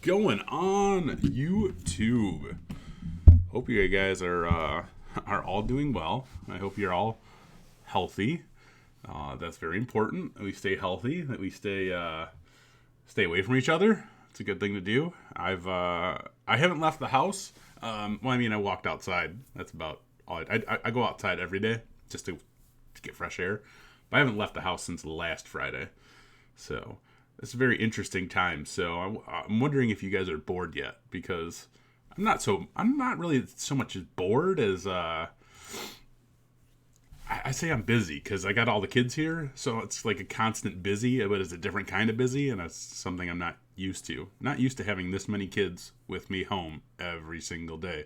going on YouTube? Hope you guys are all doing well. I hope you're all healthy. That's very important. That we stay healthy. That we stay away from each other. It's a good thing to do. I haven't left the house. I walked outside. That's about all. I go outside every day just to get fresh air. But I haven't left the house since last Friday. So it's a very interesting time. So I'm wondering if you guys are bored yet, because I'm not really so much as bored as I say I'm busy because I got all the kids here. So it's like a constant busy, but it's a different kind of busy, and that's something I'm not used to. Not used to having this many kids with me home every single day.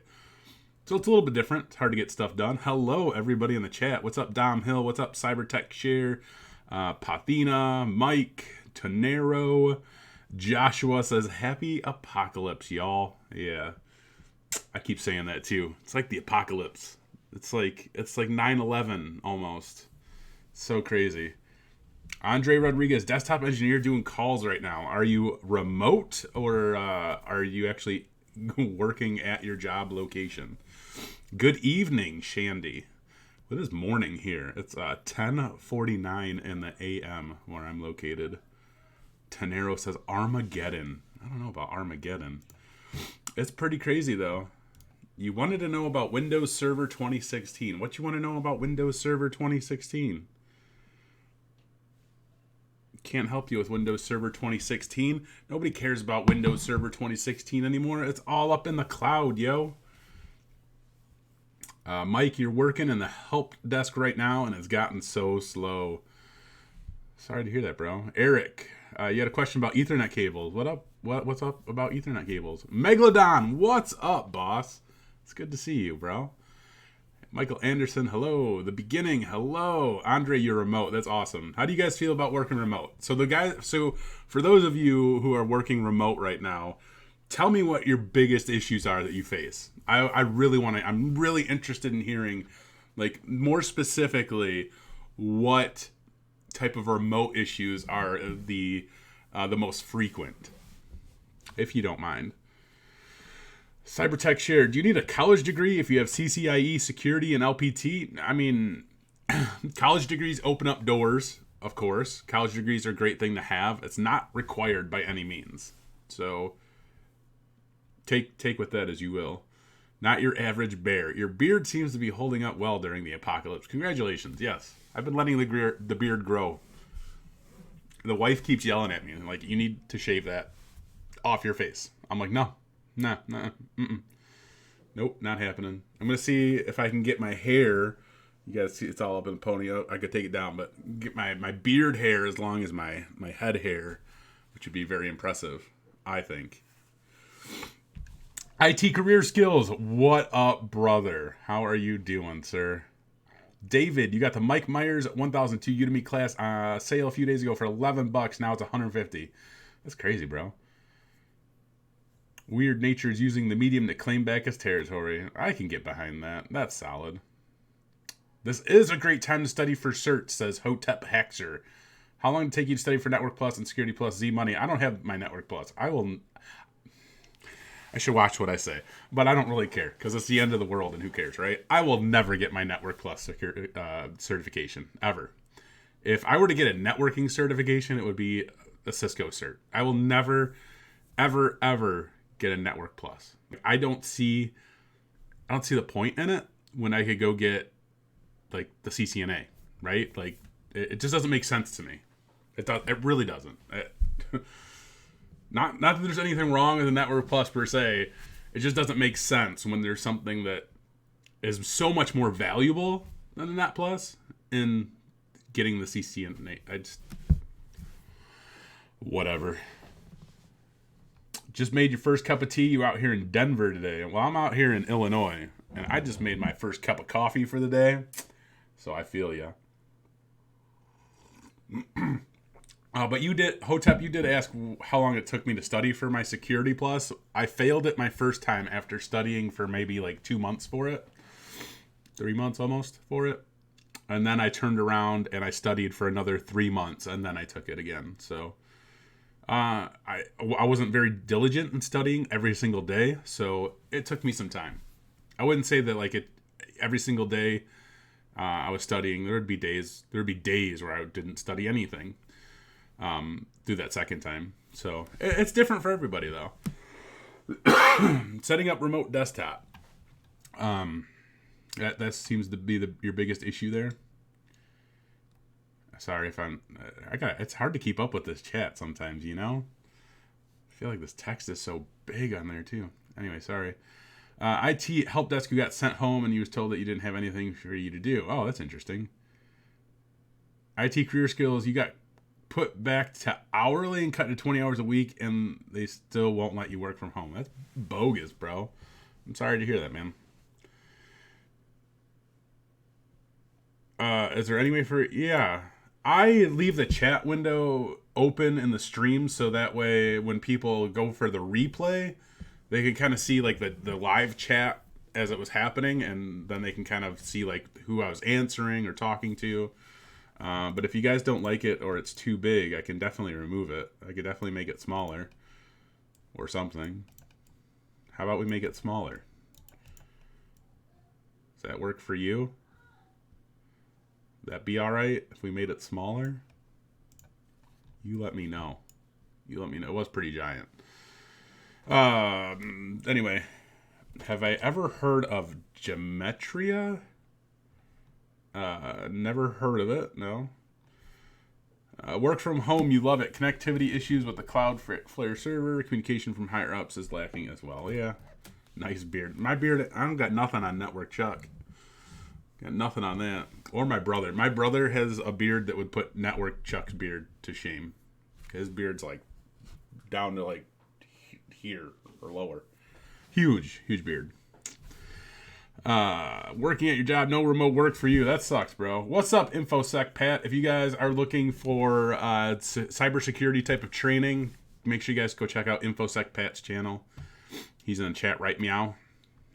So it's a little bit different. It's hard to get stuff done. Hello, everybody in the chat. What's up, Dom Hill? What's up, Cybertech Share? Pathina, Mike, Tonero, Joshua says, happy apocalypse, y'all. Yeah, I keep saying that too. It's like the apocalypse. It's like 9/11 almost. So crazy. Andre Rodriguez, desktop engineer doing calls right now. Are you remote or are you actually working at your job location? Good evening, Shandy. It is morning here. It's 10:49 in the a.m. where I'm located. Tenero says Armageddon. I don't know about Armageddon. It's pretty crazy, though. You wanted to know about Windows Server 2016. What you want to know about Windows Server 2016? Can't help you with Windows Server 2016. Nobody cares about Windows Server 2016 anymore. It's all up in the cloud, yo. Mike, you're working in the help desk right now, and it's gotten so slow. Sorry to hear that, bro. Eric, you had a question about Ethernet cables. What up? What's up about Ethernet cables? Megalodon, what's up, boss? It's good to see you, bro. Michael Anderson, hello. The Beginning, hello. Andre, you're remote. That's awesome. How do you guys feel about working remote? So for those of you who are working remote right now, tell me what your biggest issues are that you face. I'm really interested in hearing, like, more specifically, what type of remote issues are the most frequent, if you don't mind. Cybertech Share, do you need a college degree if you have CCIE, security, and LPT? I mean, college degrees open up doors, of course. College degrees are a great thing to have. It's not required by any means. So take with that as you will. Not your average bear. Your beard seems to be holding up well during the apocalypse. Congratulations. Yes. I've been letting the beard grow. The wife keeps yelling at me, like, you need to shave that off your face. I'm like, no. Nah. Nope, not happening. I'm going to see if I can get my hair. You guys see it's all up in the pony. I could take it down, but get my beard hair as long as my head hair, which would be very impressive, I think. IT career skills. What up, brother? How are you doing, sir? David, you got the Mike Myers 1002 Udemy class sale a few days ago for $11. Now it's $150. That's crazy, bro. Weird Nature's using the medium to claim back his territory. I can get behind that. That's solid. This is a great time to study for certs, says Hotep Haxer. How long did it take you to study for Network Plus and Security Plus Z Money? I don't have my Network Plus. I should watch what I say, but I don't really care because it's the end of the world and who cares, right? I will never get my Network Plus certification, ever. If I were to get a networking certification, it would be a Cisco cert. I will never, ever, ever get a Network Plus. I don't see the point in it when I could go get, like, the CCNA, right? Like, it just doesn't make sense to me. It really doesn't. Not that there's anything wrong with the Network Plus per se. It just doesn't make sense when there's something that is so much more valuable than the Net Plus in getting the CCNA. Whatever. Just made your first cup of tea. You out here in Denver today. Well, I'm out here in Illinois, and I just made my first cup of coffee for the day. So I feel ya. But Hotep, you did ask how long it took me to study for my Security Plus. I failed it my first time after studying for maybe like 2 months for it. 3 months almost for it. And then I turned around and I studied for another 3 months, and then I took it again. So I wasn't very diligent in studying every single day, so it took me some time. I wouldn't say that like it every single day I was studying. There would be days where I didn't study anything through that second time. So it's different for everybody though. Setting up remote desktop. That seems to be your biggest issue there. Sorry if it's hard to keep up with this chat sometimes, you know? I feel like this text is so big on there too. Anyway, sorry. IT help desk who got sent home and he was told that you didn't have anything for you to do. Oh, that's interesting. IT career skills, you got put back to hourly and cut to 20 hours a week and they still won't let you work from home. That's bogus, bro. I'm sorry to hear that, man. Is there any way for... Yeah. I leave the chat window open in the stream so that way when people go for the replay, they can kind of see like the live chat as it was happening, and then they can kind of see like who I was answering or talking to. But if you guys don't like it or it's too big, I can definitely remove it. I could definitely make it smaller or something. How about we make it smaller? Does that work for you? That be all right if we made it smaller? You let me know. You let me know. It was pretty giant. Anyway, have I ever heard of Geometria? Never heard of it. No. Work from home, you love it. Connectivity issues with the Cloudflare server. Communication from higher ups is lacking as well. Yeah. Nice beard. My beard, I don't got nothing on Network Chuck. Got nothing on that. Or my brother. My brother has a beard that would put Network Chuck's beard to shame. His beard's like down to like here or lower. Huge beard. Working at your job, no remote work for you. That sucks, bro. What's up, InfoSec Pat? If you guys are looking for cybersecurity type of training, make sure you guys go check out InfoSec Pat's channel. He's in the chat right meow.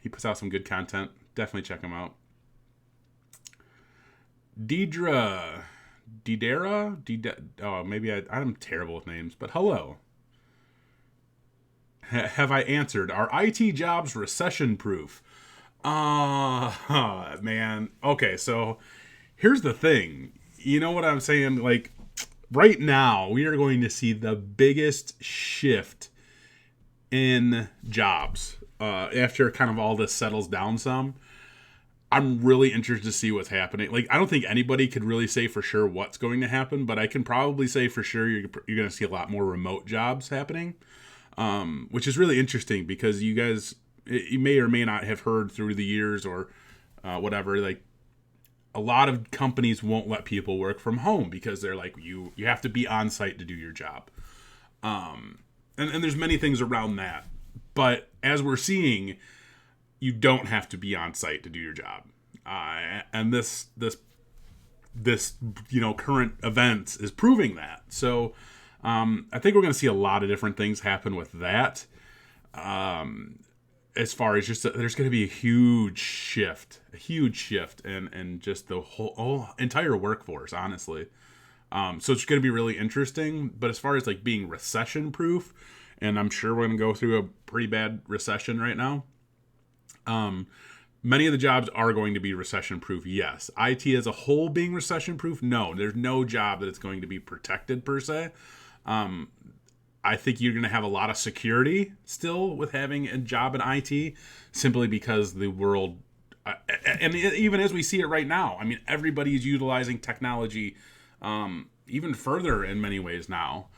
He puts out some good content. Definitely check him out. Deidra, oh, maybe I'm terrible with names, but hello. Have I answered? Are IT jobs recession-proof? Man. Okay, so here's the thing. You know what I'm saying? Like, right now, we are going to see the biggest shift in jobs after kind of all this settles down some. I'm really interested to see what's happening. Like, I don't think anybody could really say for sure what's going to happen, but I can probably say for sure you're going to see a lot more remote jobs happening, which is really interesting because you guys, you may or may not have heard through the years or whatever, like a lot of companies won't let people work from home because they're like, you have to be on site to do your job. And there's many things around that. But as we're seeing, you don't have to be on site to do your job. And this current events is proving that. So I think we're going to see a lot of different things happen with that. As far as just there's going to be a huge shift and just the whole entire workforce, honestly. So it's going to be really interesting. But as far as like being recession proof, and I'm sure we're going to go through a pretty bad recession right now. Many of the jobs are going to be recession proof. Yes. IT as a whole being recession proof. No, there's no job that it's going to be protected per se. I think you're going to have a lot of security still with having a job in IT simply because the world, and even as we see it right now, I mean, everybody is utilizing technology, even further in many ways now.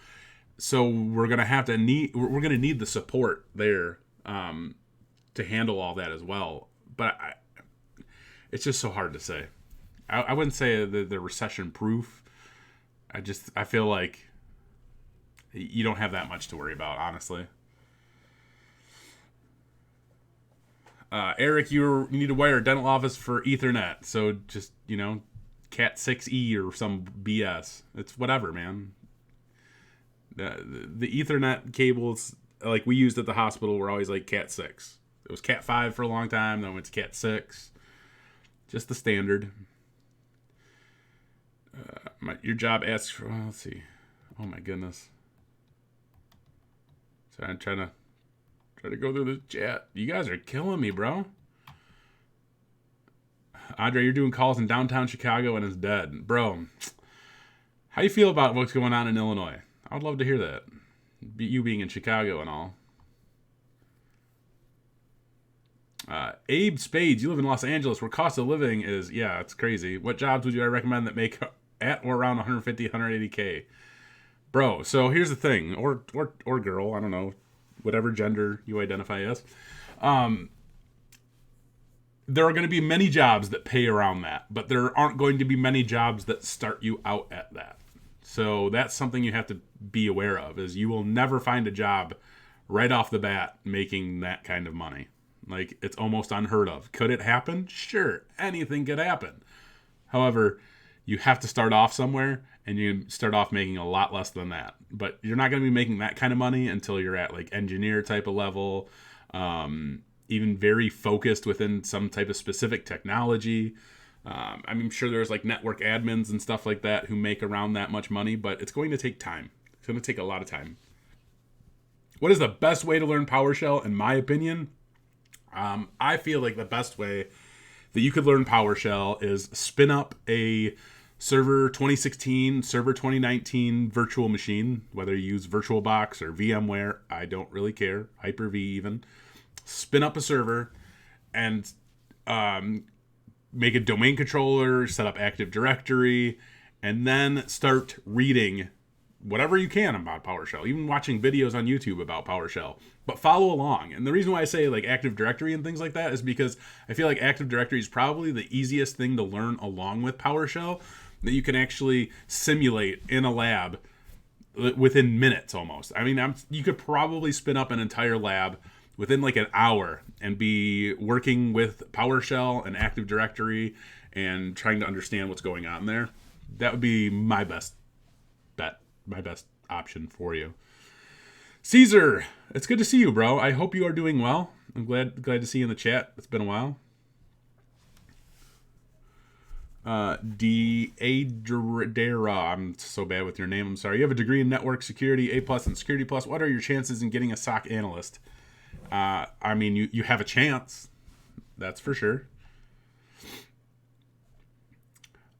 So we're going to need the support there, to handle all that as well. But it's just so hard to say. I wouldn't say the recession proof. I feel like you don't have that much to worry about, honestly. Eric, you need to wire a dental office for Ethernet. So just, Cat 6E or some BS. It's whatever, man. The Ethernet cables like we used at the hospital were always like Cat 6. It was Cat 5 for a long time, then went to Cat 6. Just the standard. Your job asks for... Well, let's see. Oh, my goodness. So I'm trying to go through the chat. You guys are killing me, bro. Andre, you're doing calls in downtown Chicago and it's dead. Bro, how you feel about what's going on in Illinois? I would love to hear that. You being in Chicago and all. Abe Spades, you live in Los Angeles where cost of living is, yeah, it's crazy. What jobs would you recommend that make at or around 150, 180K? Bro, so here's the thing. Or girl, I don't know. Whatever gender you identify as. There are going to be many jobs that pay around that, but there aren't going to be many jobs that start you out at that. So that's something you have to be aware of, is you will never find a job right off the bat making that kind of money. Like, it's almost unheard of. Could it happen? Sure, anything could happen. However, you have to start off somewhere, and you start off making a lot less than that. But you're not going to be making that kind of money until you're at like engineer type of level, even very focused within some type of specific technology. I'm sure there's like network admins and stuff like that who make around that much money, but it's going to take time. It's going to take a lot of time. What is the best way to learn PowerShell? In my opinion, I feel like the best way that you could learn PowerShell is spin up a server 2016, server 2019 virtual machine, whether you use VirtualBox or VMware, I don't really care, Hyper-V even. Spin up a server and make a domain controller, set up Active Directory, and then start reading whatever you can about PowerShell, even watching videos on YouTube about PowerShell, but follow along. And the reason why I say like Active Directory and things like that is because I feel like Active Directory is probably the easiest thing to learn along with PowerShell that you can actually simulate in a lab within minutes almost. I mean, you could probably spin up an entire lab within like an hour and be working with PowerShell and Active Directory and trying to understand what's going on there. That would be my best bet, my best option for you. Caesar, it's good to see you, bro. I hope you are doing well. I'm glad to see you in the chat. It's been a while. Dara, I'm so bad with your name. I'm sorry. You have a degree in network security, A+ and security plus. What are your chances in getting a SOC analyst? I mean, you have a chance. That's for sure.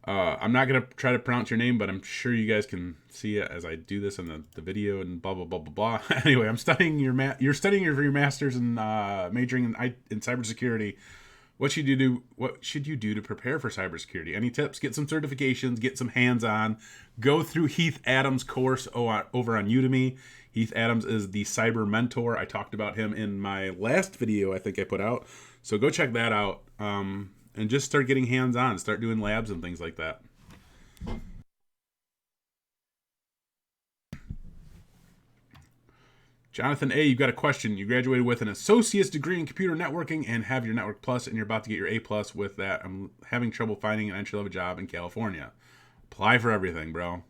I'm not going to try to pronounce your name, but I'm sure you guys can see it as I do this in the video and blah, blah, blah, blah, blah. Anyway, I'm studying you're studying for your master's and majoring in cybersecurity. What should you do to prepare for cybersecurity? Any tips? Get some certifications, get some hands-on. Go through Heath Adams' course over on Udemy. Heath Adams is the cyber mentor. I talked about him in my last video I think I put out. So go check that out. And just start getting hands-on. Start doing labs and things like that. Jonathan A., you've got a question. You graduated with an associate's degree in computer networking and have your Network Plus, and you're about to get your A+ with that. I'm having trouble finding an entry-level job in California. Apply for everything, bro.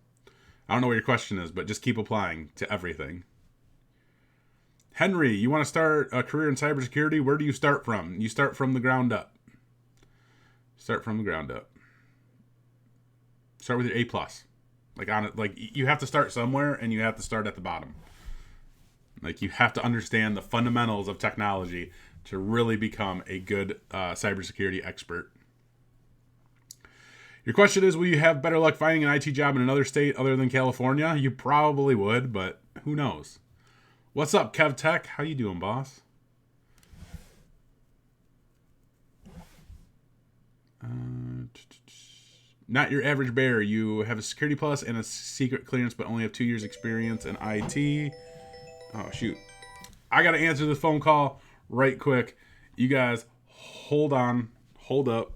I don't know what your question is, but just keep applying to everything. Henry, you want to start a career in cybersecurity? Where do you start from? You start from the ground up. Start from the ground up. Start with your A+. Like you have to start somewhere, and you have to start at the bottom. Like, you have to understand the fundamentals of technology to really become a good cybersecurity expert. Your question is, will you have better luck finding an IT job in another state other than California? You probably would, but who knows? What's up, KeV Tech? How you doing, boss? Not your average bear. You have a security plus and a secret clearance, but only have 2 years experience in IT. Oh, shoot. I got to answer the phone call right quick. You guys, hold on. Hold up.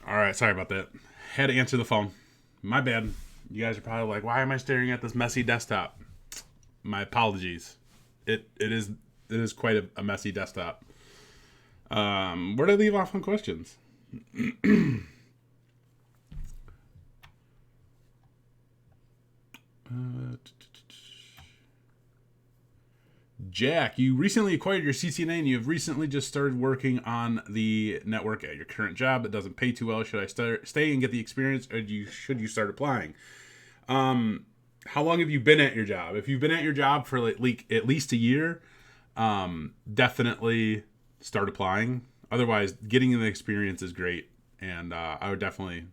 All right, sorry about that. Had to answer the phone. My bad. You guys are probably like, why am I staring at this messy desktop? My apologies. It is quite a messy desktop. Where did I leave off on questions? Jack, you recently acquired your CCNA and you have recently just started working on the network at your current job. It doesn't pay too well. Should I stay and get the experience, or should you start applying? How long have you been at your job? If you've been at your job for like at least a year, definitely start applying. Otherwise, getting the experience is great, and I would definitely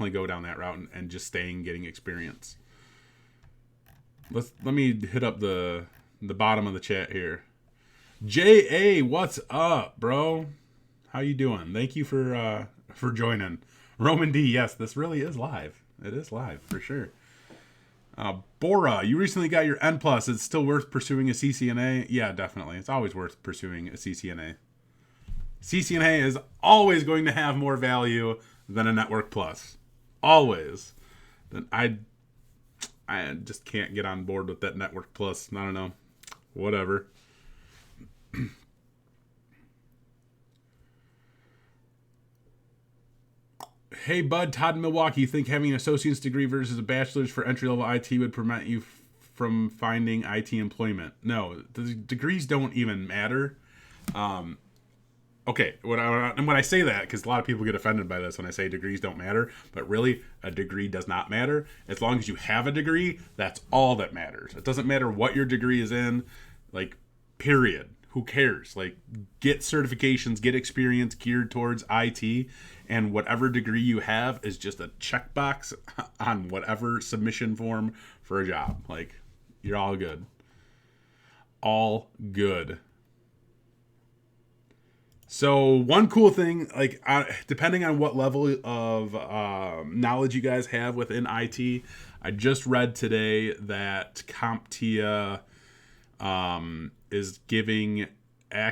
go down that route and just staying, getting experience. Let me hit up the bottom of the chat here. JA, what's up, bro? How you doing? Thank you for joining. Roman D, yes, this really is live. It is live for sure. Bora, you recently got your N+. It's still worth pursuing a CCNA? Yeah, definitely. It's always worth pursuing a CCNA. CCNA is always going to have more value than a Network Plus. Always. Then I just can't get on board with that Network Plus. I don't know. Whatever. Hey, bud, Todd in Milwaukee. You think having an associate's degree versus a bachelor's for entry-level IT would prevent you from finding IT employment? No, the degrees don't even matter. Okay, when I say that, because a lot of people get offended by this when I say degrees don't matter, but really, a degree does not matter. As long as you have a degree, that's all that matters. It doesn't matter what your degree is in, like, period. Who cares? Like, get certifications, get experience geared towards IT, and whatever degree you have is just a checkbox on whatever submission form for a job. Like, you're all good. All good. So one cool thing, like depending on what level of knowledge you guys have within IT, I just read today that CompTIA is giving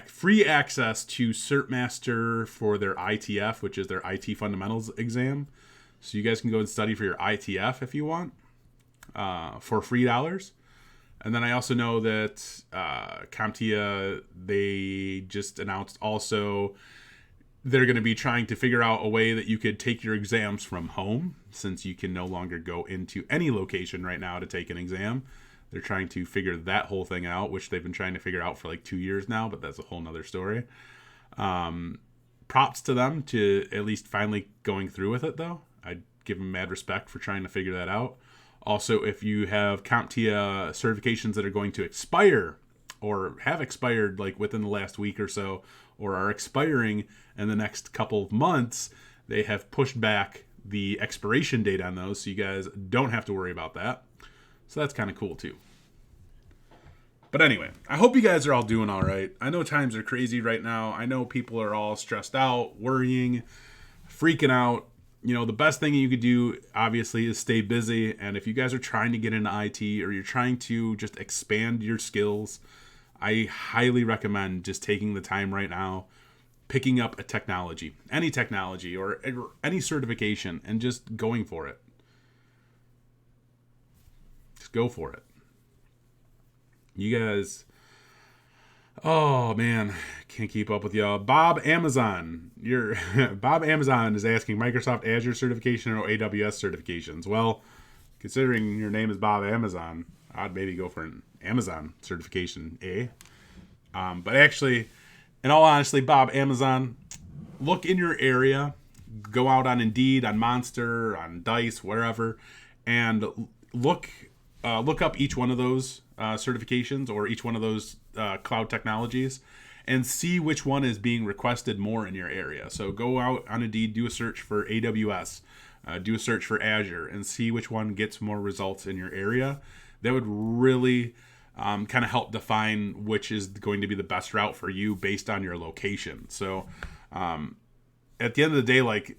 free access to CertMaster for their ITF, which is their IT Fundamentals exam. So you guys can go and study for your ITF if you want for free dollars. And then I also know that CompTIA, they just announced also they're going to be trying to figure out a way that you could take your exams from home, since you can no longer go into any location right now to take an exam. They're trying to figure that whole thing out, which they've been trying to figure out for like 2 years now, but that's a whole nother story. Props to them to at least finally going through with it, though. I'd give them mad respect for trying to figure that out. Also, if you have CompTIA certifications that are going to expire or have expired like within the last week or so, or are expiring in the next couple of months, they have pushed back the expiration date on those, so you guys don't have to worry about that. So that's kind of cool too. But anyway, I hope you guys are all doing all right. I know times are crazy right now. I know people are all stressed out, worrying, freaking out. You know, the best thing you could do, obviously, is stay busy. And if you guys are trying to get into IT or you're trying to just expand your skills, I highly recommend just taking the time right now, picking up a technology, any technology or any certification, and just going for it. Just go for it. You guys... Oh man, can't keep up with y'all. Bob Amazon is asking Microsoft Azure certification or AWS certifications. Well, considering your name is Bob Amazon, I'd maybe go for an Amazon certification, eh? But actually, in all honesty, Bob Amazon, look in your area, go out on Indeed, on Monster, on Dice, wherever, and look up each one of those certifications or each one of those cloud technologies and see which one is being requested more in your area. So go out on Indeed, do a search for AWS, do a search for Azure, and see which one gets more results in your area. That would really kind of help define which is going to be the best route for you based on your location. So at the end of the day, like,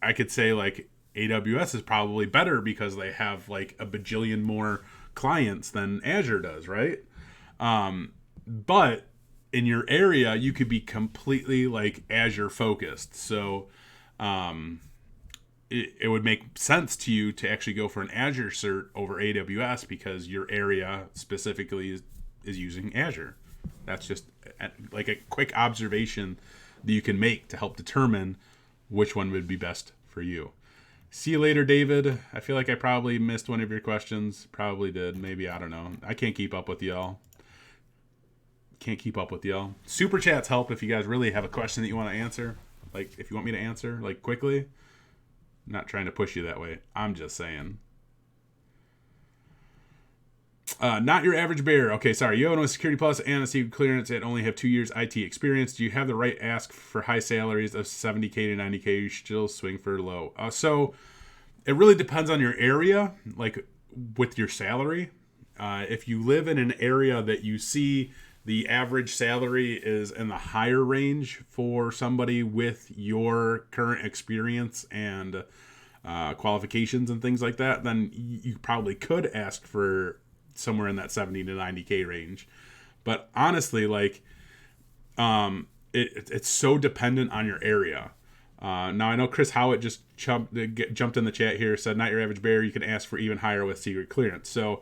I could say like AWS is probably better because they have like a bajillion more clients than Azure does, right? But in your area, you could be completely like Azure focused. So it would make sense to you to actually go for an Azure cert over AWS because your area specifically is using Azure. That's just like a quick observation that you can make to help determine which one would be best for you. See you later, David. I feel like I probably missed one of your questions. Probably did. Maybe. I don't know. I can't keep up with y'all. Super chats help if you guys really have a question that you want to answer. Like, if you want me to answer, like, quickly. I'm not trying to push you that way. I'm just saying. Not your average bear. Okay, sorry. You own a Security Plus and a secret clearance and only have 2 years IT experience. Do you have the right ask for high salaries of 70K to 90K? You should still swing for low. So it really depends on your area, like with your salary. If you live in an area that you see the average salary is in the higher range for somebody with your current experience and qualifications and things like that, then you probably could ask for somewhere in that 70 to 90K range. But honestly, like, it's so dependent on your area. Now, I know Chris Howitt just jumped in the chat here, said, not your average bear, you can ask for even higher with secret clearance. So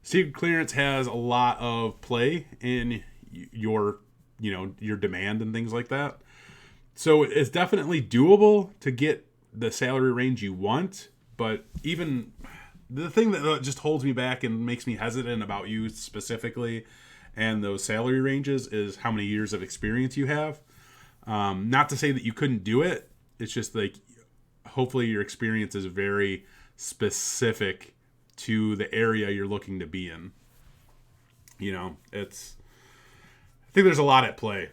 secret clearance has a lot of play in your demand and things like that. So it's definitely doable to get the salary range you want, but even the thing that just holds me back and makes me hesitant about you specifically and those salary ranges is how many years of experience you have. Not to say that you couldn't do it. It's just like, hopefully your experience is very specific to the area you're looking to be in. I think there's a lot at play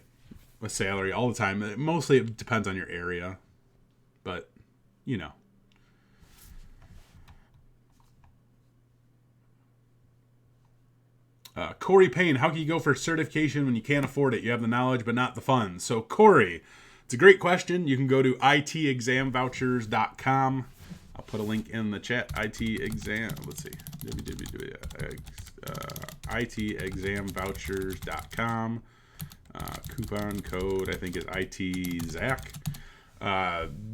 with salary all the time. Mostly it depends on your area, but Corey Payne, how can you go for certification when you can't afford it? You have the knowledge, but not the funds. So Corey, it's a great question. You can go to itexamvouchers.com. I'll put a link in the chat. Let's see. itexamvouchers.com. Coupon code, I think, is ITZAC.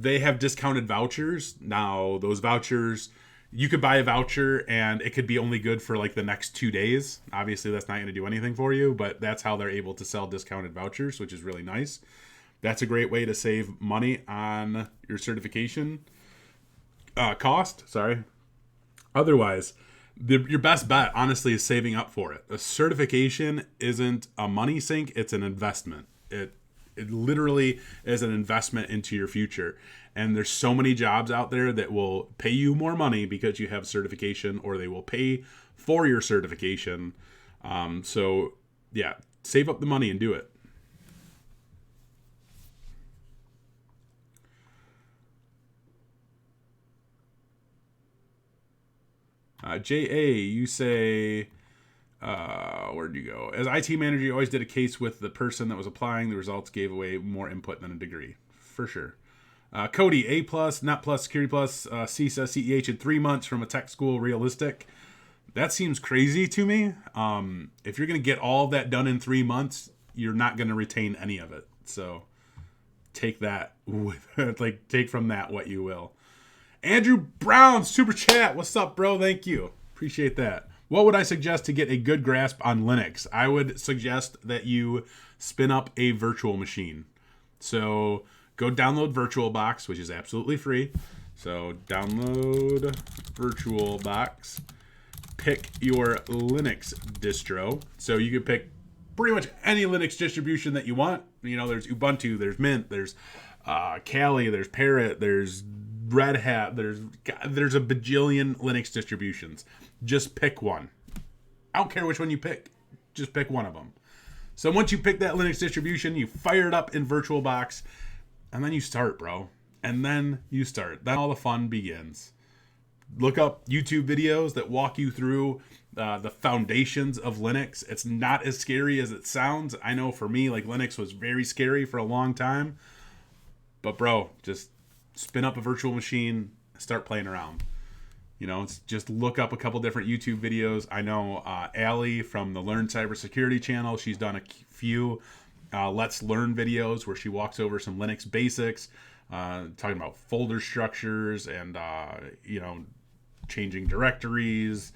They have discounted vouchers. Now, those vouchers, you could buy a voucher and it could be only good for like the next 2 days. Obviously, that's not going to do anything for you, but that's how they're able to sell discounted vouchers, which is really nice. That's a great way to save money on your certification cost. Otherwise, your best bet, honestly, is saving up for it. A certification isn't a money sink. It's an investment. It literally is an investment into your future. And there's so many jobs out there that will pay you more money because you have certification, or they will pay for your certification. So yeah, save up the money and do it. J.A., you say, where'd you go? As IT manager, you always did a case with the person that was applying. The results gave away more input than a degree. For sure. Cody, A+, not plus, Security Plus, CISA, CEH in 3 months from a tech school, realistic? That seems crazy to me. If you're going to get all of that done in 3 months, you're not going to retain any of it. So take that, take from that what you will. Andrew Brown, super chat. What's up, bro? Thank you. Appreciate that. What would I suggest to get a good grasp on Linux? I would suggest that you spin up a virtual machine. So go download VirtualBox, which is absolutely free. So download VirtualBox. Pick your Linux distro. So you can pick pretty much any Linux distribution that you want. There's Ubuntu, there's Mint, there's Kali, there's Parrot, there's Red Hat, there's a bajillion Linux distributions. Just pick one. I don't care which one you pick. Just pick one of them. So once you pick that Linux distribution, you fire it up in VirtualBox, and then you start, bro. And then you start. Then all the fun begins. Look up YouTube videos that walk you through the foundations of Linux. It's not as scary as it sounds. I know for me, like, Linux was very scary for a long time. But bro, just spin up a virtual machine, start playing around. It's just look up a couple different YouTube videos. I know Allie from the Learn Cybersecurity channel, she's done a few Let's Learn videos where she walks over some Linux basics. talking about folder structures and, changing directories,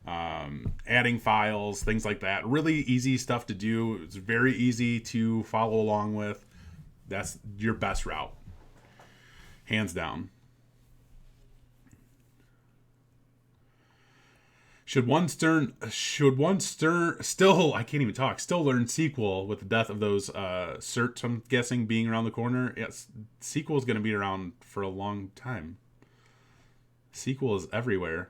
adding files, things like that. Really easy stuff to do. It's very easy to follow along with. That's your best route, hands down. Should one still I can't even talk, still learn SQL with the death of those certs, I'm guessing, being around the corner? Yes, SQL is going to be around for a long time. SQL is everywhere.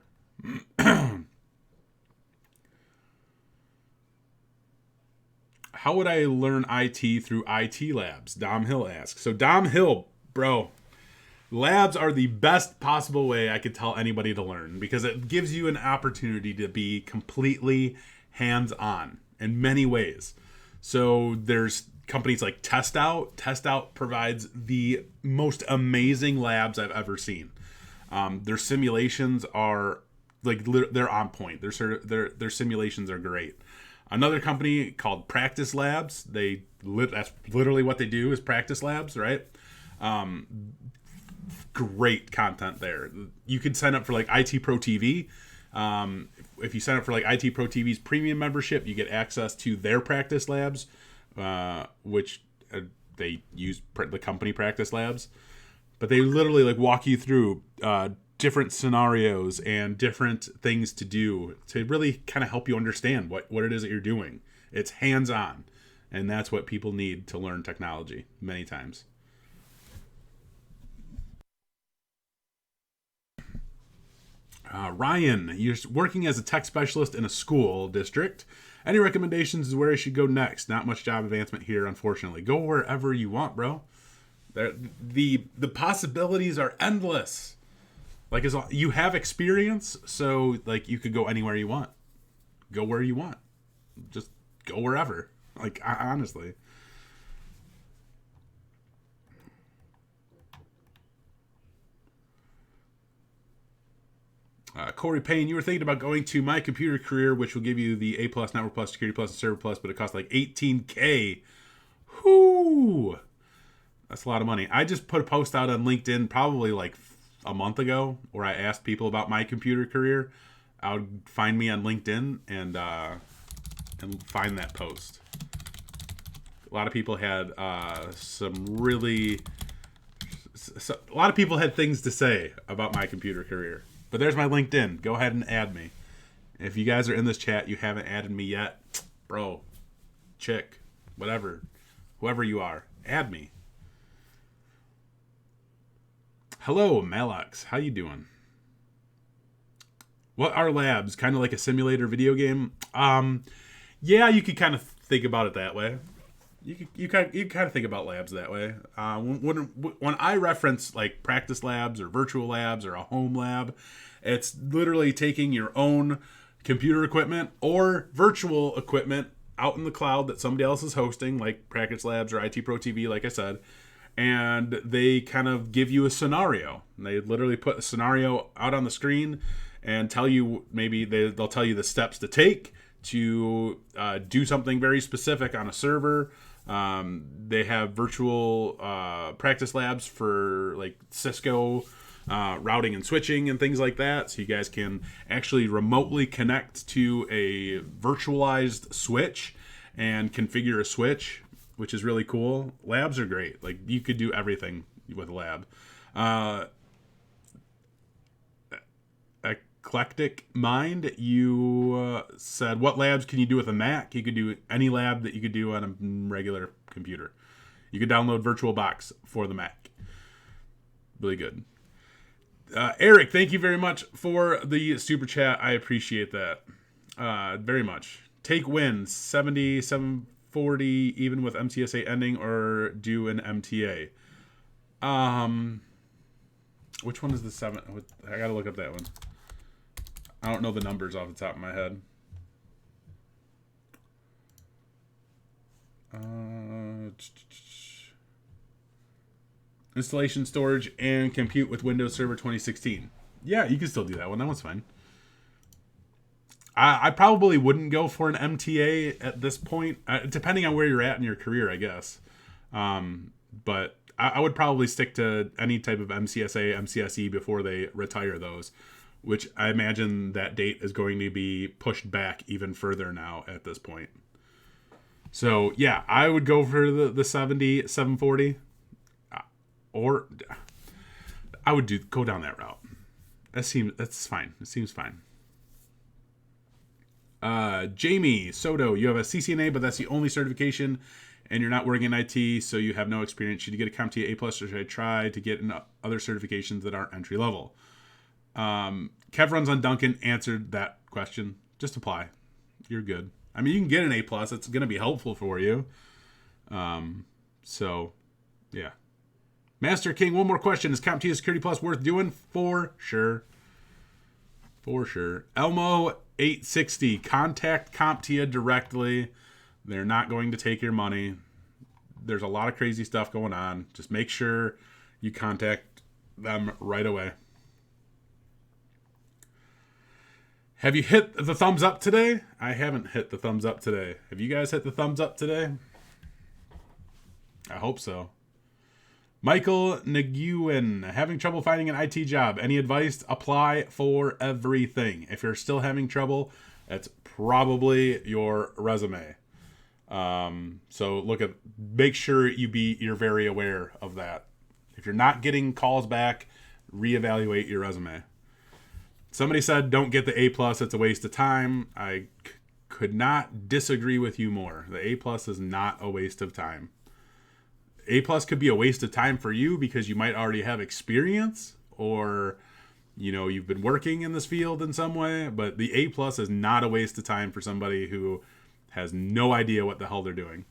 How would I learn IT through IT labs? Dom Hill asks. So Dom Hill, bro, labs are the best possible way I could tell anybody to learn, because it gives you an opportunity to be completely hands-on in many ways. So there's companies like Test Out. Test Out provides the most amazing labs I've ever seen. Their simulations are they're on point. Their simulations are great. Another company called Practice Labs. That's literally what they do, is practice labs, right? Great content there. You can sign up for like IT Pro TV. If you sign up for like IT Pro TV's premium membership, you get access to their practice labs, which they use the company Practice Labs. But they literally like walk you through different scenarios and different things to do to really kind of help you understand what it is that you're doing. It's hands-on, and that's what people need to learn technology many times. Ryan, you're working as a tech specialist in a school district. Any recommendations is where I should go next? Not much job advancement here, unfortunately. Go wherever you want, bro. The possibilities are endless. Like, as long, you have experience, so like you could go anywhere you want. Go where you want. Just go wherever. Like, honestly. Corey Payne, you were thinking about going to My Computer Career, which will give you the A+, Network Plus, Security Plus, and Server Plus, but it costs like $18K. Whoo! That's a lot of money. I just put a post out on LinkedIn probably like a month ago where I asked people about My Computer Career. I would find me on LinkedIn and find that post. A lot of people had a lot of people had things to say about My Computer Career. But there's my LinkedIn. Go ahead and add me. If you guys are in this chat, you haven't added me yet, bro, chick, whatever, whoever you are, add me. Hello, Malox. How you doing? What are labs? Kind of like a simulator video game? Yeah, you could kind of think about it that way. You kind of think about labs that way. When I reference like practice labs or virtual labs or a home lab, it's literally taking your own computer equipment or virtual equipment out in the cloud that somebody else is hosting, like Practice Labs or IT Pro TV, like I said, and they kind of give you a scenario. And they literally put a scenario out on the screen and tell you, maybe they'll tell you the steps to take to do something very specific on a server. They have virtual practice labs for like Cisco routing and switching and things like that. So you guys can actually remotely connect to a virtualized switch and configure a switch, which is really cool. Labs are great. Like, you could do everything with a lab. Eclectic Mind, you said, what labs can you do with a Mac? You could do any lab that you could do on a regular computer. You could download VirtualBox for the Mac. Really good. Eric, thank you very much for the super chat. I appreciate that very much. Take wins 70, 740, even with MTSA ending, or do an MTA. Which one is the 7? I gotta look up that one. I don't know the numbers off the top of my head. Installation, storage, and compute with Windows Server 2016. Yeah, you can still do that one. That one's fine. I probably wouldn't go for an MTA at this point, depending on where you're at in your career, I guess. But I would probably stick to any type of MCSA, MCSE before they retire those, which I imagine that date is going to be pushed back even further now at this point. So, yeah, I would go for the 70, 740. Or I would go down that route. That's fine. It seems fine. Jamie Soto, you have a CCNA, but that's the only certification, and you're not working in IT, so you have no experience. Should you get a CompTIA A+, or should I try to get other certifications that aren't entry level? Kev runs on Duncan answered that question. Just apply. You're good. I mean, you can get an A+. It's going to be helpful for you. So, yeah. Master King, one more question. Is CompTIA Security Plus worth doing? For sure. For sure. Elmo 860. Contact CompTIA directly. They're not going to take your money. There's a lot of crazy stuff going on. Just make sure you contact them right away. Have you hit the thumbs up today? I haven't hit the thumbs up today. Have you guys hit the thumbs up today? I hope so. Michael Nguyen, having trouble finding an IT job. Any advice? Apply for everything. If you're still having trouble, it's probably your resume. So make sure you're very aware of that. If you're not getting calls back, reevaluate your resume. Somebody said, don't get the A+, it's a waste of time. I could not disagree with you more. The A+ is not a waste of time. A+ could be a waste of time for you because you might already have experience, or you've been working in this field in some way, but the A+ is not a waste of time for somebody who has no idea what the hell they're doing.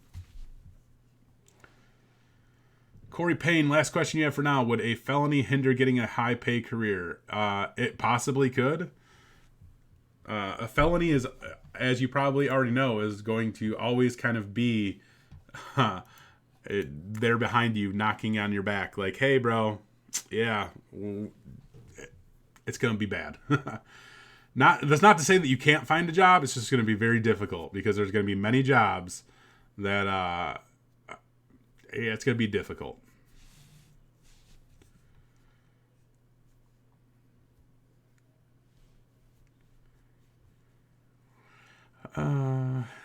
Corey Payne, last question you have for now. Would a felony hinder getting a high pay career? It possibly could. A felony is, as you probably already know, is going to always kind of be they're behind you, knocking on your back, like, hey, bro, yeah, it's going to be bad. That's not to say that you can't find a job. It's just going to be very difficult because there's going to be many jobs that, it's going to be difficult.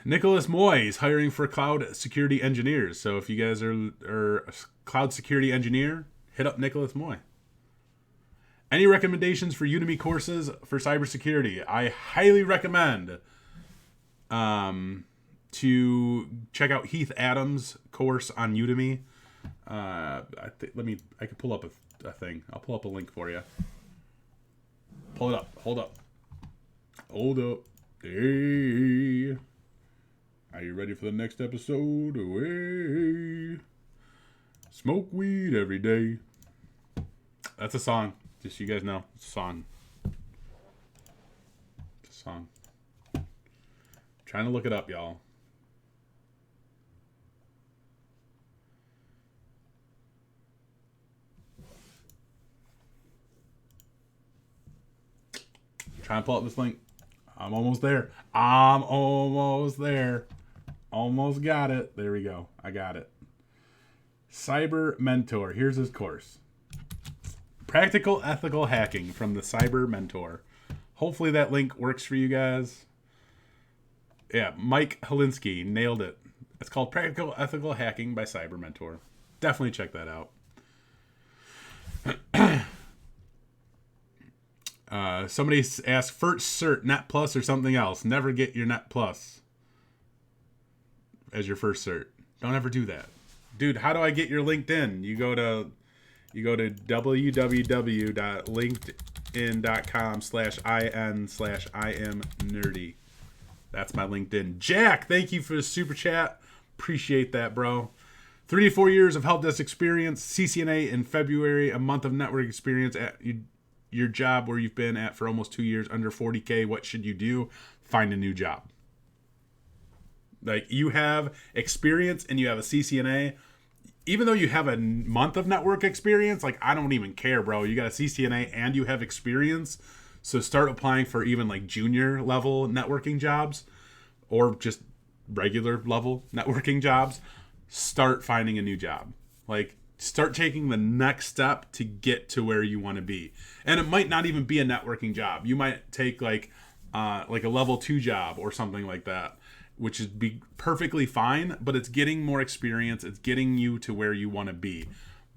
Nicholas Moy is hiring for cloud security engineers. So if you guys are a cloud security engineer, hit up Nicholas Moy. Any recommendations for Udemy courses for cybersecurity? I highly recommend to check out Heath Adams' course on Udemy. I can pull up a thing. I'll pull up a link for you. Pull it up. Hold up. Hey. Are you ready for the next episode? Hey. Smoke weed every day. That's a song. Just so you guys know. It's a song. It's a song. I'm trying to look it up, y'all. Trying to pull up this link. I'm almost there. Almost got it. There we go. I got it. Cyber Mentor. Here's his course. Practical Ethical Hacking from the Cyber Mentor. Hopefully that link works for you guys. Yeah, Mike Holinsky nailed it. It's called Practical Ethical Hacking by Cyber Mentor. Definitely check that out. Somebody asked, first cert, Net Plus, or something else. Never get your Net Plus as your first cert. Don't ever do that. Dude, how do I get your LinkedIn? You go to www.linkedin.com/in/IM nerdy. That's my LinkedIn. Jack, thank you for the super chat. Appreciate that, bro. 3 to 4 years of help desk experience, CCNA in February, a month of network experience at your job where you've been at for almost 2 years, under 40K. What should you do? Find a new job. Like, you have experience and you have a CCNA. Even though you have a month of network experience, like, I don't even care, bro. You got a CCNA and you have experience. So start applying for even like junior level networking jobs or just regular level networking jobs. Start finding a new job. Like, Start taking the next step to get to where you want to be. And it might not even be a networking job. You might take like a level 2 job or something like that, which is be perfectly fine, but it's getting more experience. It's getting you to where you want to be.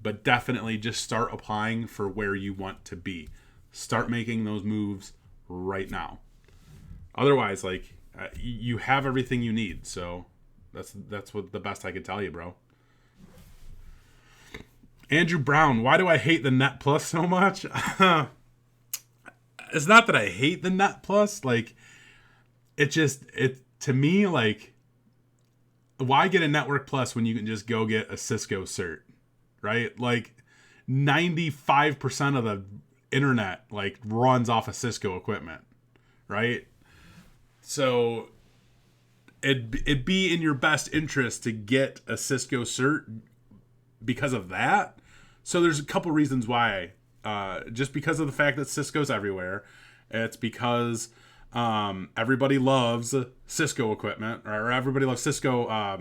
But definitely just start applying for where you want to be. Start making those moves right now. Otherwise, like, you have everything you need. So that's what the best I could tell you, bro. Andrew Brown, why do I hate the Net Plus so much? It's not that I hate the Net Plus. Like, it to me, like, why get a Network Plus when you can just go get a Cisco cert, right? Like, 95% of the internet, like, runs off of Cisco equipment, right? So it'd be in your best interest to get a Cisco cert because of that. So there's a couple reasons why. Just because of the fact that Cisco's everywhere. It's because everybody loves Cisco equipment, or everybody loves Cisco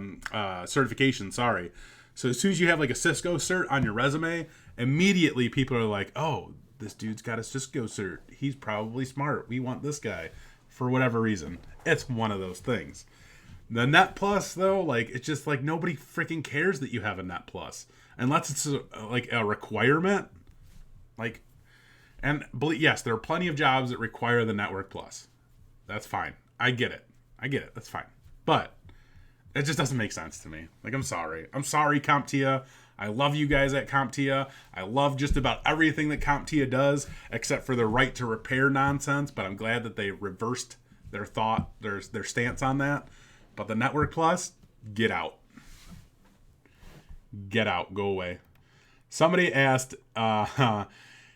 certification, sorry. So as soon as you have like a Cisco cert on your resume, immediately people are like, oh, this dude's got a Cisco cert. He's probably smart. We want this guy for whatever reason. It's one of those things. The Net Plus, though, like, it's just like nobody freaking cares that you have a Net Plus unless it's like a requirement. Like, and yes, there are plenty of jobs that require the Network Plus. That's fine. I get it. That's fine. But it just doesn't make sense to me. Like, I'm sorry, CompTIA. I love you guys at CompTIA. I love just about everything that CompTIA does, except for the right to repair nonsense. But I'm glad that they reversed their stance on that. But the Network Plus, get out. Get out. Go away. Somebody asked,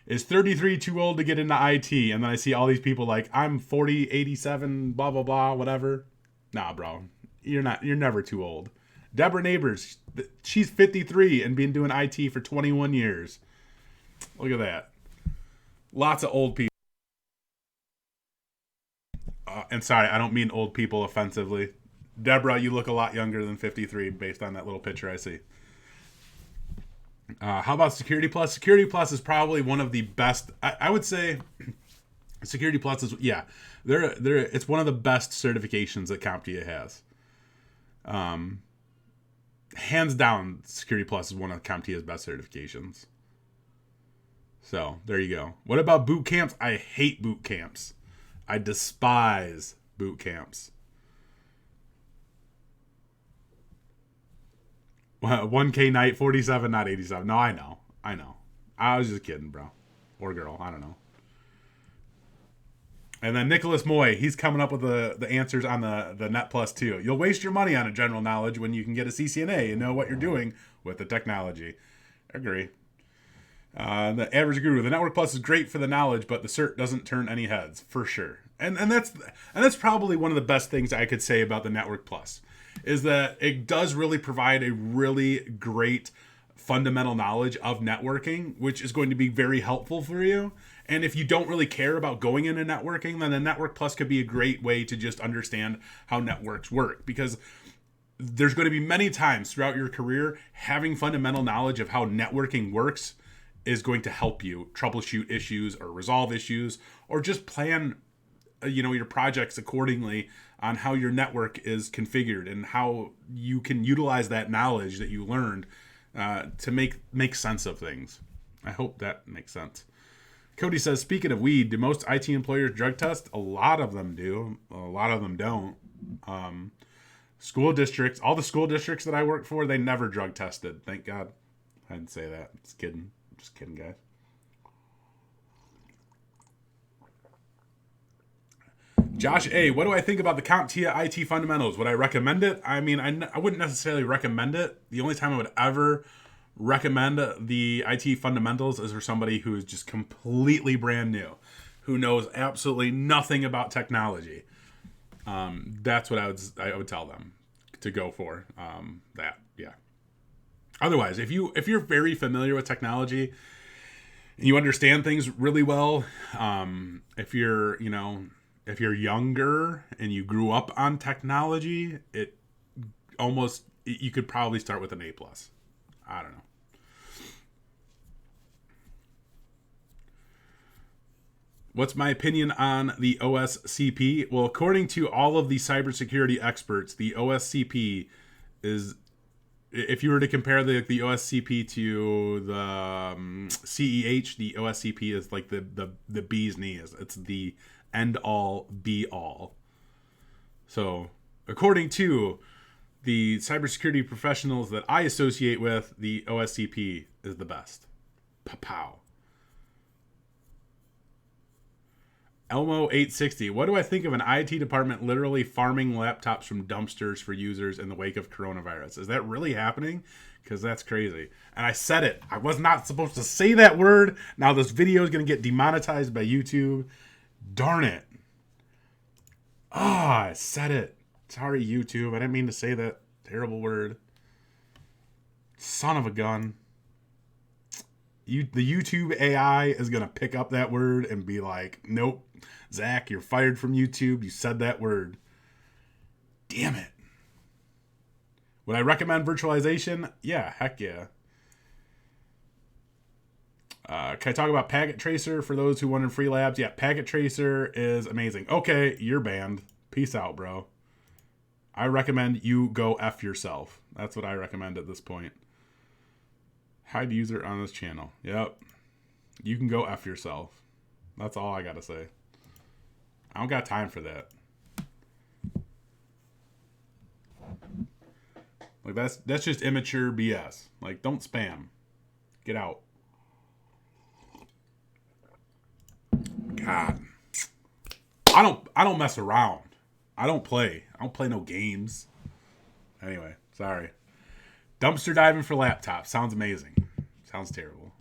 is 33 too old to get into IT? And then I see all these people like, I'm 40, 87, blah, blah, blah, whatever. Nah, bro. You're never too old. Deborah Neighbors, she's 53 and been doing IT for 21 years. Look at that. Lots of old people. And sorry, I don't mean old people offensively. Deborah, you look a lot younger than 53 based on that little picture I see. How about Security Plus? Security Plus is probably one of the best. I would say Security Plus is, yeah, it's one of the best certifications that CompTIA has. Hands down, Security Plus is one of CompTIA's best certifications. So there you go. What about boot camps? I hate boot camps. I despise boot camps. 1K night, 47, not 87. No, I know. I was just kidding, bro. Or girl, I don't know. And then Nicholas Moy, he's coming up with the answers on the Net Plus too. You'll waste your money on a general knowledge when you can get a CCNA and know what you're doing with the technology. Agree. The average guru, the Network Plus is great for the knowledge, but the cert doesn't turn any heads, for sure. And that's probably one of the best things I could say about the Network Plus, is that it does really provide a really great fundamental knowledge of networking, which is going to be very helpful for you. And if you don't really care about going into networking, then the Network Plus could be a great way to just understand how networks work. Because there's going to be many times throughout your career, having fundamental knowledge of how networking works is going to help you troubleshoot issues or resolve issues, or just plan, your projects accordingly on how your network is configured and how you can utilize that knowledge that you learned to make sense of things. I hope that makes sense. Cody says, speaking of weed, do most IT employers drug test? A lot of them do. A lot of them don't. School districts, all the school districts that I work for, they never drug tested. Thank God. I didn't say that. Just kidding, guys. Josh A., what do I think about the CompTIA IT fundamentals? Would I recommend it? I mean, I wouldn't necessarily recommend it. The only time I would ever recommend the IT fundamentals is for somebody who is just completely brand new, who knows absolutely nothing about technology. That's what I would tell them to go for. That, yeah. Otherwise, if you're very familiar with technology and you understand things really well, if you're younger and you grew up on technology, you could probably start with an A+. I don't know. What's my opinion on the OSCP? Well, according to all of the cybersecurity experts, the OSCP is, if you were to compare the OSCP to the CEH, the OSCP is like the bee's knees. It's the end all be all. So, according to the cybersecurity professionals that I associate with, the OSCP is the best. Pow. Elmo 860. What do I think of an IT department literally farming laptops from dumpsters for users in the wake of coronavirus? Is that really happening? Because that's crazy. And I said it. I was not supposed to say that word. Now this video is going to get demonetized by YouTube. Darn it. I said it. Sorry, YouTube. I didn't mean to say that terrible word. Son of a gun. The YouTube AI is going to pick up that word and be like, nope, Zach, you're fired from YouTube. You said that word. Damn it. Would I recommend virtualization? Yeah, heck yeah. Can I talk about Packet Tracer for those who wanted free labs? Yeah, Packet Tracer is amazing. Okay, you're banned. Peace out, bro. I recommend you go F yourself. That's what I recommend at this point. Hide user on this channel. Yep. You can go F yourself. That's all I gotta say. I don't got time for that. Like that's just immature BS. Like, don't spam. Get out. God. I don't mess around. I don't play no games. Anyway, sorry. Dumpster diving for laptops. Sounds amazing. Sounds terrible.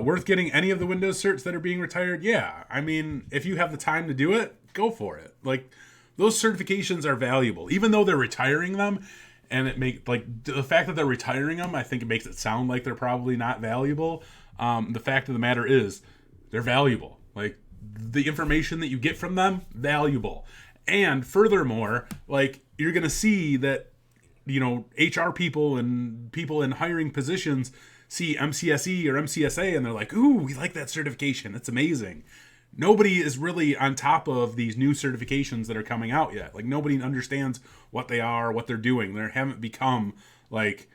Worth getting any of the Windows certs that are being retired? Yeah. I mean, if you have the time to do it, go for it. Like, those certifications are valuable. Even though they're retiring them, and it make like the fact that they're retiring them, I think it makes it sound like they're probably not valuable. The fact of the matter is, they're valuable. Like, the information that you get from them, valuable. And furthermore, like, you're going to see that, you know, HR people and people in hiring positions see MCSE or MCSA and they're like, ooh, we like that certification. It's amazing. Nobody is really on top of these new certifications that are coming out yet. Like, nobody understands what they are, what they're doing. They haven't become like,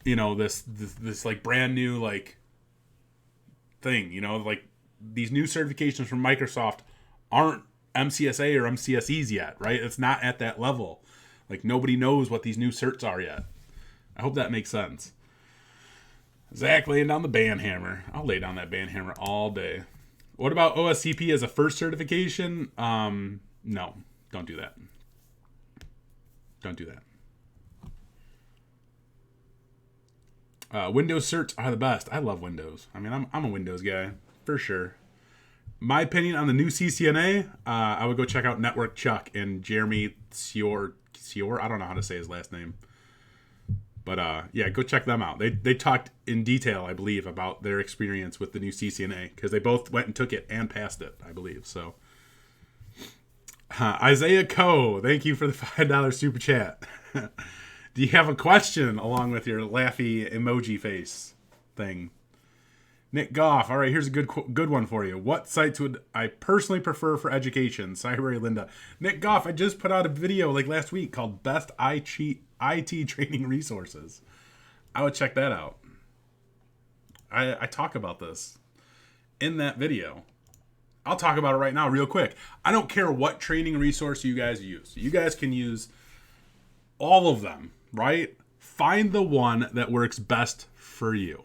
you know, this like brand new like thing, you know, like these new certifications from Microsoft aren't MCSA or MCSEs yet, right? It's not at that level. Like, nobody knows what these new certs are yet. I hope that makes sense. Zach laying down the ban hammer. I'll lay down that ban hammer all day. What about OSCP as a first certification? No, don't do that. Don't do that. Windows certs are the best. I love Windows. I mean, I'm a Windows guy for sure. My opinion on the new CCNA, I would go check out Network Chuck and Jeremy Sior. I don't know how to say his last name. But yeah, go check them out. They talked in detail, I believe, about their experience with the new CCNA, because they both went and took it and passed it, I believe. So, Isaiah Coe, thank you for the $5 super chat. Do you have a question along with your laughy emoji face thing? Nick Goff, all right, here's a good one for you. What sites would I personally prefer for education? Cyber Linda. Nick Goff, I just put out a video like last week called Best IT Training Resources. I would check that out. I talk about this in that video. I'll talk about it right now real quick. I don't care what training resource you guys use. You guys can use all of them, right? Find the one that works best for you.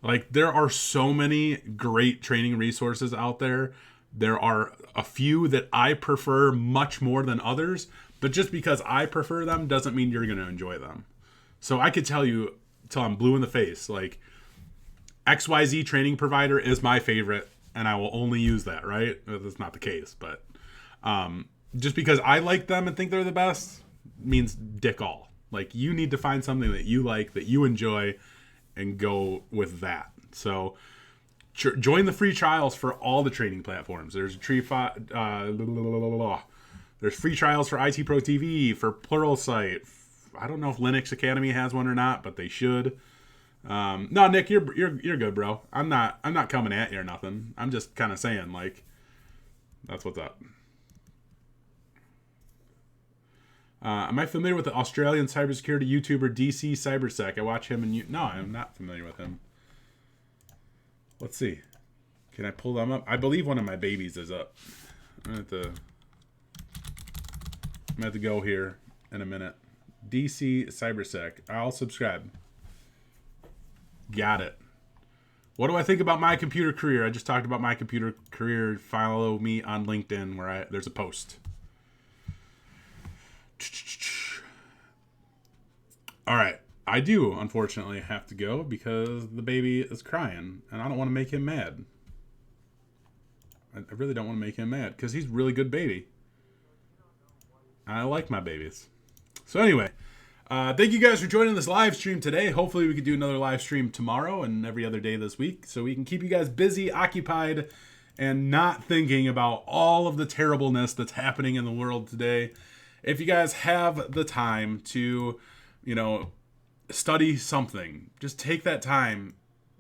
Like, there are so many great training resources out there. There are a few that I prefer much more than others, but just because I prefer them doesn't mean you're going to enjoy them. So I could tell you till I'm blue in the face, like, XYZ training provider is my favorite, and I will only use that, right? That's not the case, but just because I like them and think they're the best means dick all. Like, you need to find something that you like, that you enjoy, and go with that. So join the free trials for all the training platforms. There's there's free trials for IT Pro TV, for Pluralsight. I don't know if Linux Academy has one or not, but they should. No, Nick, you're good, bro. I'm not coming at you or nothing. I'm just kind of saying, like, that's what's up. Am I familiar with the Australian cybersecurity YouTuber DC Cybersec? I watch him and you. No, I'm not familiar with him. Let's see. Can I pull them up? I believe one of my babies is up. I'm gonna have to go here in a minute. DC Cybersec. I'll subscribe. Got it. What do I think about my computer career? I just talked about my computer career. Follow me on LinkedIn where there's a post. All right. I do, unfortunately, have to go because the baby is crying and I don't want to make him mad. I really don't want to make him mad because he's a really good baby. I like my babies. So anyway, thank you guys for joining this live stream today. Hopefully we could do another live stream tomorrow and every other day this week so we can keep you guys busy, occupied, and not thinking about all of the terribleness that's happening in the world today. If you guys have the time to, study something, just take that time,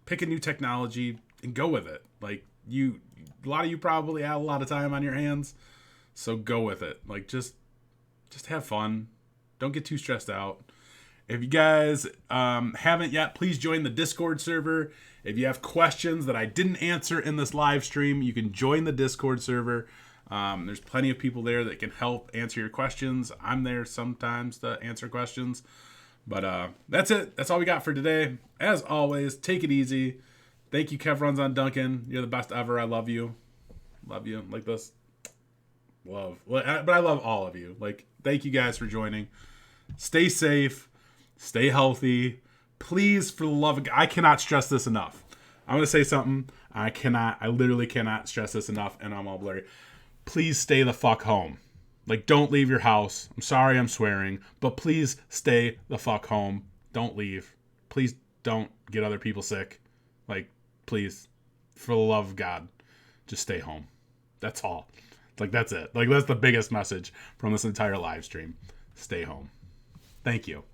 pick a new technology, and go with it. Like, a lot of you probably have a lot of time on your hands, so go with it. Like, just have fun. Don't get too stressed out. If you guys haven't yet, please join the Discord server. If you have questions that I didn't answer in this live stream, you can join the Discord server. There's plenty of people there that can help answer your questions. I'm there sometimes to answer questions. But that's it. That's all we got for today. As always, take it easy. Thank you, Kev Runs on Duncan. You're the best ever. I love you. Love you. Like this. Love. But I love all of you. Like, thank you guys for joining. Stay safe. Stay healthy. Please, for the love of God, I cannot stress this enough. I'm going to say something. I literally cannot stress this enough, and I'm all blurry. Please stay the fuck home. Like, don't leave your house. I'm sorry I'm swearing, but please stay the fuck home. Don't leave. Please don't get other people sick. Like, please, for the love of God, just stay home. That's all. Like, that's it. Like, that's the biggest message from this entire live stream. Stay home. Thank you.